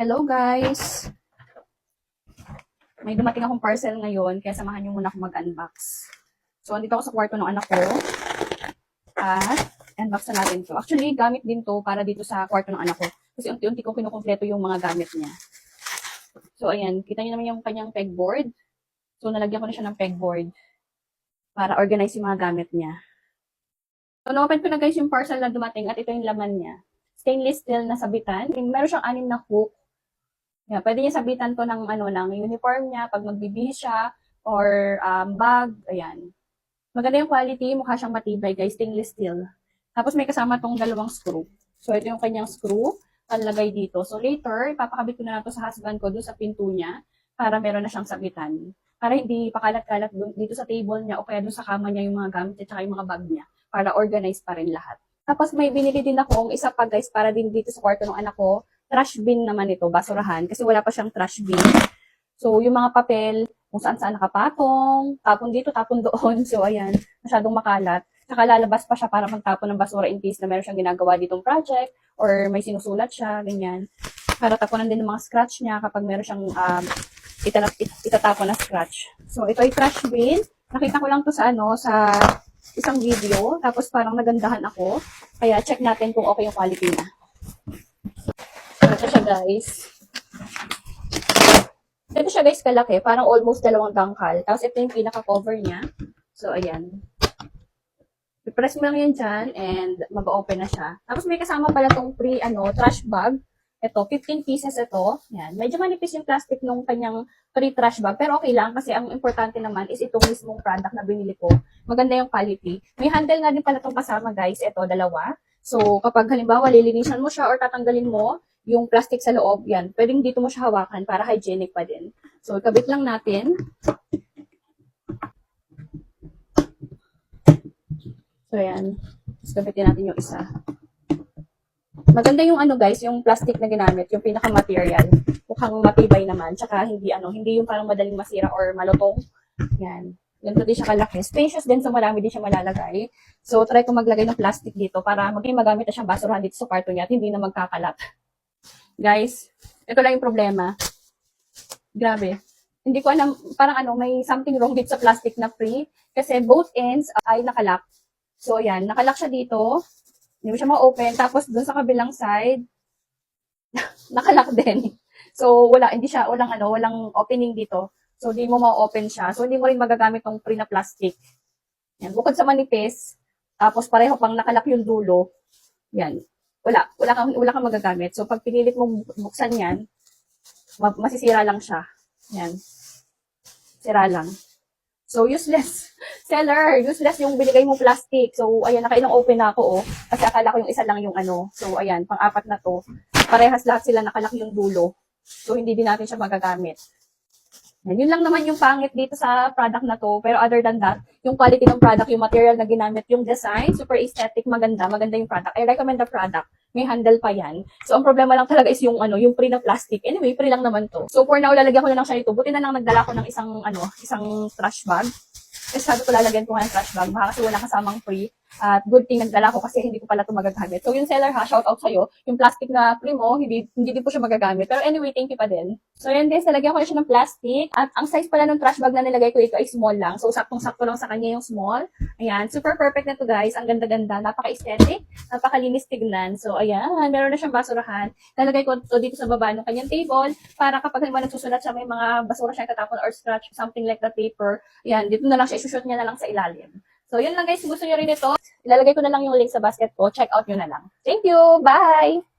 Hello guys! May dumating akong parcel ngayon, kaya samahan niyo muna ako mag-unbox. So, andito ako sa kwarto ng anak ko. At, unbox na natin to. Actually, gamit din to para dito sa kwarto ng anak ko. Kasi unti-unti kong kinukumpleto yung mga gamit niya. So, ayan. Kita niyo naman yung kanyang pegboard. So, nalagyan ko na siya ng pegboard para organize yung mga gamit niya. So, na-open ko na guys yung parcel na dumating at ito yung laman niya. Stainless steel na sabitan. Meron siyang 6 na hook. Yeah, pwede niya sabitan to ng ng uniform niya pag magbibihis siya or bag, ayan. Maganda yung quality, mukha siyang matibay guys, stainless steel. Tapos may kasama tong 2 screw. So ito yung kanyang screw, panlagay dito. So later, ipapakabit ko na to sa husband ko doon sa pinto niya para meron na siyang sabitan. Para hindi pakalat-kalat dito sa table niya o kaya doon sa kama niya yung mga gamit at saka yung mga bag niya para organize pa rin lahat. Tapos may binili din akong isa pa guys para din dito sa kwarto ng anak ko. Trash bin naman ito, basurahan, kasi wala pa siyang trash bin. So, yung mga papel, kung saan-saan nakapatong, tapon dito, tapon doon. So, ayan, masyadong makalat. Saka lalabas pa siya para magtapon ng basura in case na meron siyang ginagawa ditong project or may sinusulat siya, ganyan. Para tapunan din ng mga scratch niya kapag meron siyang itatapon na scratch. So, ito ay trash bin. Nakita ko lang to sa sa isang video, tapos parang nagandahan ako. Kaya check natin kung okay yung quality niya. Ito siya guys. Ito siya guys kalaki. Parang almost 2 dangkal. Tapos ito yung pinaka-cover niya. So, ayan. I-press mo lang yan dyan and mag-open na siya. Tapos may kasama pala tong free trash bag. Ito, 15 pieces ito. Yan. Medyo manipis yung plastic nung kanyang free trash bag. Pero okay lang kasi ang importante naman is itong mismong product na binili ko. Maganda yung quality. May handle nga din pala itong kasama guys. Ito, 2. So, kapag halimbawa lilinisan mo siya or tatanggalin mo yung plastic sa loob, yan. Pwedeng dito mo siya hawakan para hygienic pa din. So, ikabit lang natin. So, yan. Tapos kabitin natin yung isa. Maganda yung guys, yung plastic na ginamit, yung pinaka-material. Mukhang matibay naman. Tsaka hindi yung parang madaling masira or malutong. Yan. Ganito din siya kalaki. Spacious din, so marami din siya malalagay. So, try ko maglagay ng plastic dito para maging magamit na siyang basurahan dito sa kwarto niya at hindi na magkakalat. Guys, ito lang yung problema. Grabe. Hindi ko alam, parang may something wrong dito sa plastic na free. Kasi both ends ay nakalock. So, ayan, nakalock siya dito. Hindi mo siya ma-open. Tapos, dun sa kabilang side, nakalock din. So, walang opening dito. So, hindi mo ma-open siya. So, hindi mo rin magagamit tong free na plastic. Yan. Bukod sa manipis, tapos pareho pang nakalock yung dulo. Yan. Wala kang magagamit. So, pag pinilit mong buksan yan, masisira lang siya. Yan. Sira lang. So, useless. Seller, useless yung binigay mong plastic. So, ayan, nakailang open na ako, oh. Kasi akala ko yung isa lang yung So, ayan, pang-4 na to. Parehas lahat sila nakalock yung dulo. So, hindi din natin siya magagamit. Yun lang naman yung pangit dito sa product na to. Pero other than that, yung quality ng product, yung material na ginamit, yung design, super aesthetic, maganda yung product. I recommend the product. May handle pa yan. So, ang problema lang talaga is yung free na plastic. Anyway, free lang naman to. So, for now, lalagyan ko na lang siya nito. Buti na lang nagdala ko ng isang trash bag. Kasi sabi ko lalagyan ko nga ng trash bag. Baka kasi wala kasamang free. At good thing nagdala ko kasi hindi ko pala ito magagamit. So, yung seller shout out sa'yo. Yung plastic na free mo, hindi din po siya magagamit. Pero anyway, thank you pa din. So, yan guys, nalagyan ko na siya ng plastic. At ang size pala ng trash bag na nilagay ko ito ay small lang. So, saktong-sakto lang sa kanya yung small. Ayan, super perfect na to guys. Ang ganda-ganda. Napaka-aesthetic. Napakalinis tignan. So, ayan, meron na siyang basurahan. Nalagay ko ito dito sa baba ng kanyang table para kapag halimbawa nagsusulat siya, may mga basura siya tatapon or scratch, something like the paper. Ayan, dito na lang siya, isushoot niya na lang sa ilalim. So, yun lang guys. Kung gusto nyo rin ito, ilalagay ko na lang yung link sa basket ko. Check out nyo na lang. Thank you! Bye!